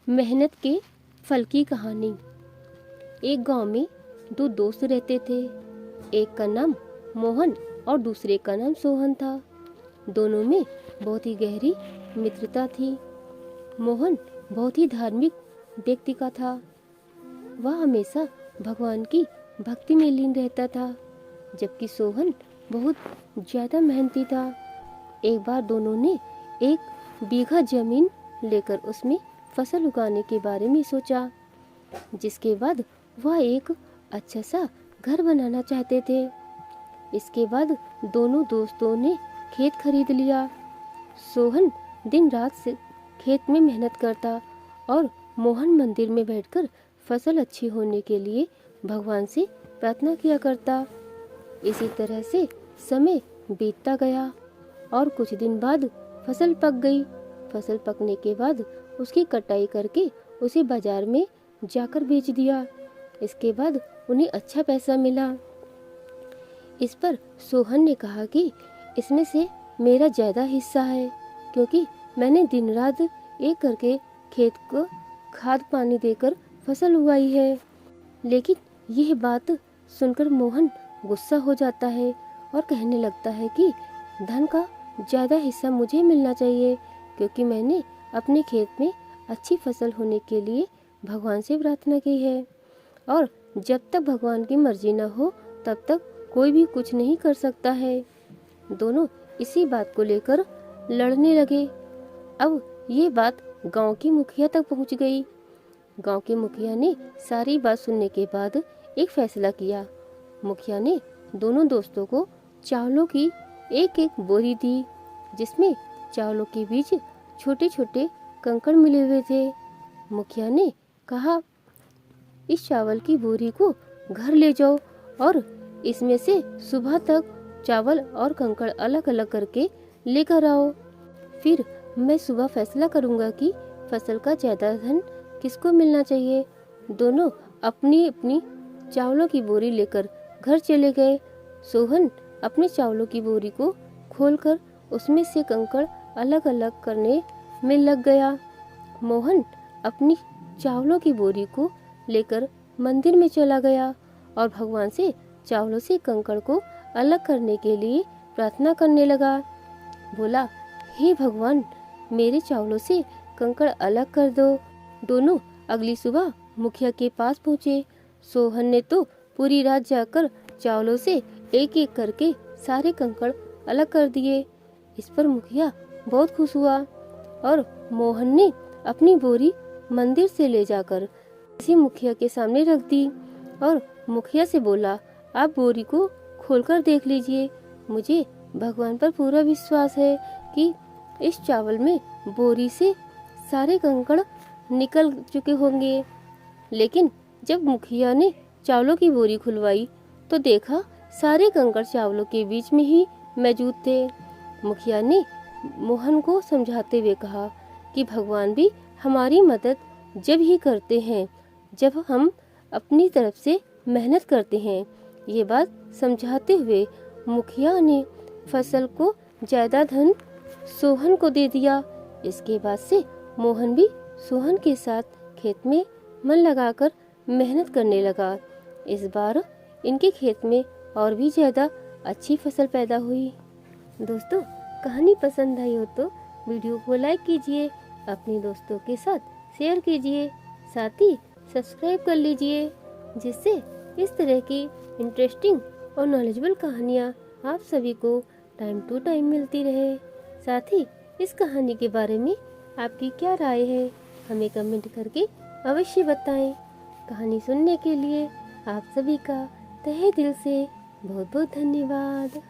मेहनत के फल की कहानी। एक गांव में दो दोस्त रहते थे। एक का नाम मोहन और दूसरे का नाम सोहन था। दोनों में बहुत ही गहरी मित्रता थी। मोहन बहुत ही धार्मिक व्यक्ति का था। वह हमेशा भगवान की भक्ति में लीन रहता था, जबकि सोहन बहुत ज्यादा मेहनती था। एक बार दोनों ने 1 बीघा जमीन लेकर उसमें फसल उगाने के बारे में सोचा, जिसके बाद वह एक अच्छा सा घर बनाना चाहते थे। इसके बाद दोनों दोस्तों ने खेत खरीद लिया। सोहन दिन रात से खेत में मेहनत करता और मोहन मंदिर में बैठकर फसल अच्छी होने के लिए भगवान से प्रार्थना किया करता। इसी तरह से समय बीतता गया और कुछ दिन बाद फसल पक गई। फसल पकने के बाद उसकी कटाई करके उसे बाजार में जाकर बेच दिया। इसके बाद उन्हें अच्छा पैसा मिला। इस पर सोहन ने कहा कि इसमें से मेरा ज्यादा हिस्सा है, क्योंकि मैंने दिन रात एक करके खेत को खाद पानी देकर फसल उगाई है। लेकिन यह बात सुनकर मोहन गुस्सा हो जाता है और कहने लगता है कि धन का ज्यादा हिस्सा मुझे मिलना चाहिए, क्योंकि मैंने अपने खेत में अच्छी फसल होने के लिए भगवान से प्रार्थना की है और जब तक भगवान की मर्जी न हो तब तक कोई भी कुछ नहीं कर सकता है। दोनों इसी बात को लेकर लड़ने लगे। अब ये बात गांव की मुखिया तक पहुंच गई। गांव के मुखिया ने सारी बात सुनने के बाद एक फैसला किया। मुखिया ने दोनों दोस्तों को चावलों की एक बोरी दी, जिसमें चावलों के बीच छोटे छोटे कंकड़ मिले हुए थे। मुखिया ने कहा, इस चावल की बोरी को घर ले जाओ और इसमें से सुबह तक चावल और कंकड़ अलग अलग करके लेकर आओ। फिर मैं सुबह फैसला करूंगा कि फसल का ज्यादा धन किसको मिलना चाहिए। दोनों अपनी अपनी चावलों की बोरी लेकर घर चले गए। सोहन अपने चावलों की बोरी को खोलकर उसमें से कंकड़ अलग अलग करने में लग गया। मोहन अपनी चावलों की बोरी को लेकर मंदिर में चला गया और भगवान से चावलों से कंकड़ को अलग करने के लिए प्रार्थना करने लगा। बोला, हे भगवान, मेरे चावलों से कंकड़ अलग कर दो। दोनों अगली सुबह मुखिया के पास पहुँचे। सोहन ने तो पूरी रात जाकर चावलों से एक एक करके सारे कंकड़ अलग कर दिए। इस पर मुखिया बहुत खुश हुआ और मोहन ने अपनी बोरी मंदिर से ले जाकर किसी मुखिया के सामने रख दी और मुखिया से बोला, आप बोरी को खोलकर देख लीजिए। मुझे भगवान पर पूरा विश्वास है कि इस चावल में बोरी से सारे कंकड़ निकल चुके होंगे। लेकिन जब मुखिया ने चावलों की बोरी खुलवाई तो देखा सारे कंकड़ चावलों के बीच में ही मौजूद थे। मुखिया ने मोहन को समझाते हुए कहा कि भगवान भी हमारी मदद जब ही करते हैं जब हम अपनी तरफ से मेहनत करते हैं। ये बात समझाते हुए मुखिया ने फसल को ज्यादा धन सोहन को दे दिया। इसके बाद से मोहन भी सोहन के साथ खेत में मन लगाकर मेहनत करने लगा। इस बार इनके खेत में और भी ज्यादा अच्छी फसल पैदा हुई। दोस्तों, कहानी पसंद आई हो तो वीडियो को लाइक कीजिए, अपने दोस्तों के साथ शेयर कीजिए, साथ ही सब्सक्राइब कर लीजिए, जिससे इस तरह की इंटरेस्टिंग और नॉलेजेबल कहानियाँ आप सभी को टाइम टू टाइम मिलती रहे। साथ ही इस कहानी के बारे में आपकी क्या राय है, हमें कमेंट करके अवश्य बताएं। कहानी सुनने के लिए आप सभी का तहे दिल से बहुत बहुत धन्यवाद।